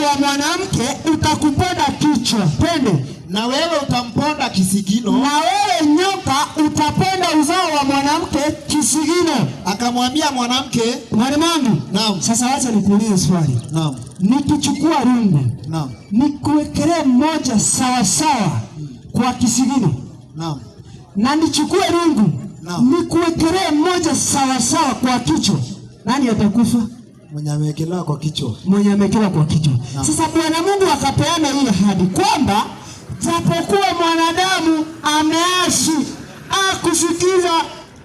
wa mwanamke utakuponda kichwa. Twende. Na wewe utamponda kisigino. Na wewe nyoka utaponda uzao wa mwanamke kisigino. Akamwambia mwanamke, mwalimu wangu, naam. Sasa wacha nikuulize swali. Naam. Nikichukua rungu, naam, nikuwekelee mmoja sawa sawa kwa kisigino. Naam. Na nichukue rungu, nikuwekelee mmoja sawa sawa kwa kichwa. Nani atakufa? Mwenye amewekelewa kwa kichwa. Mwenye amewekelewa kwa kichwa. Sasa Bwana Mungu akapeana hii ahadi kwamba japokuwa mwanadamu ameasi akusikiza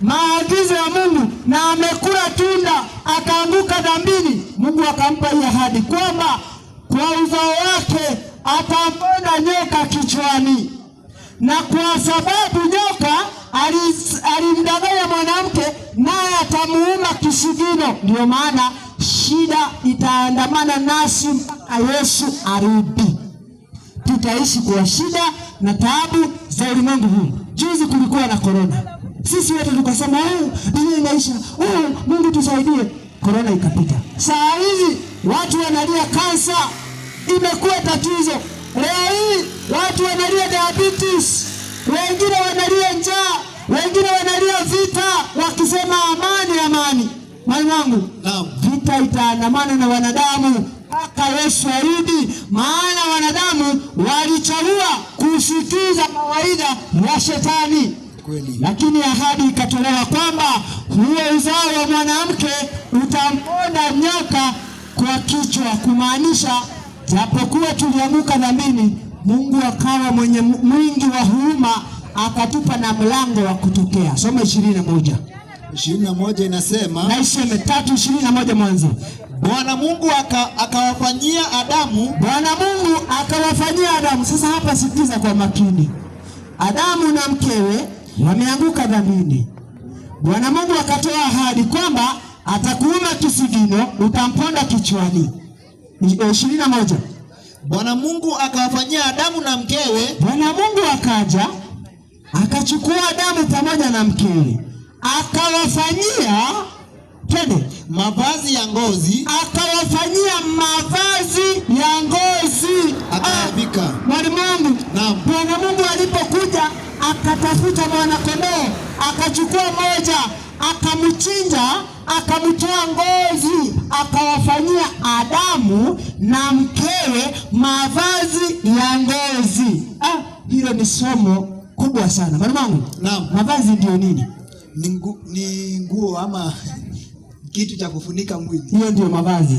maagizo ya Mungu na amekula tunda akaanguka dhambini, Mungu akampa hii ahadi kwamba kwa uzao wake atamponda nyoka kichwani. Na kwa sababu nyoka alimdanganya mwanamke, naye atamuuma kisigino. Ndio maana shida itaandamana nasi mpaka Yesu arudi. Tutaishi kwa shida na taabu za ulimwengu huu. Juzi kulikuwa na corona. Sisi wote tukasema dunia inaisha. Mungu tusaidie. Corona ikapita. Saa hizi watu wanalia kansa, imekuwa tatizo. Leo hii watu wanalia diabetes, wengine wanalia njaa, wengine wanalia vita, wakisema amani amani. Mwanangu, vita itaandamana na wanadamu mpaka Yesu arudi, maana wanadamu walichagua kusikiza mawaidha ya shetani. Kweli. Lakini ahadi ikatolewa kwamba huo uzao wa mwanamke utamponda nyoka kwa kichwa, kumaanisha japokuwa tulianguka dhambini, Mungu akawa mwenye mwingi wa huruma, akatupa na mlango wa kutokea. Soma 21. 21 inasema, na iseme 3:21 mwanzo. Bwana Mungu akawafanyia Adamu. Bwana Mungu akawafanyia Adamu. Sasa hapa sikiza kwa makini. Adamu na mkewe wameanguka dhambini. Bwana Mungu akatoa ahadi kwamba atakuuma kisigino, utamponda kichwani. 21. Bwana Mungu akawafanyia Adamu na mkewe. Bwana Mungu akaja akachukua Adamu pamoja na mkewe, akawafanyia mavazi ya ngozi. Akawafanyia mavazi ya ngozi. Akawavika. Mwalimu wangu, Bwana Mungu alipokuja akatafuta mwana kondoo, akachukua moja, akamchinja, akamtoa ngozi, akawafanyia Adamu na mkewe mavazi ya ngozi. Hilo ni somo kubwa sana. Mwalimu wangu, mavazi ndio nini? Ni nguo ama kitu cha kufunika mwili. Hiyo ndio mavazi.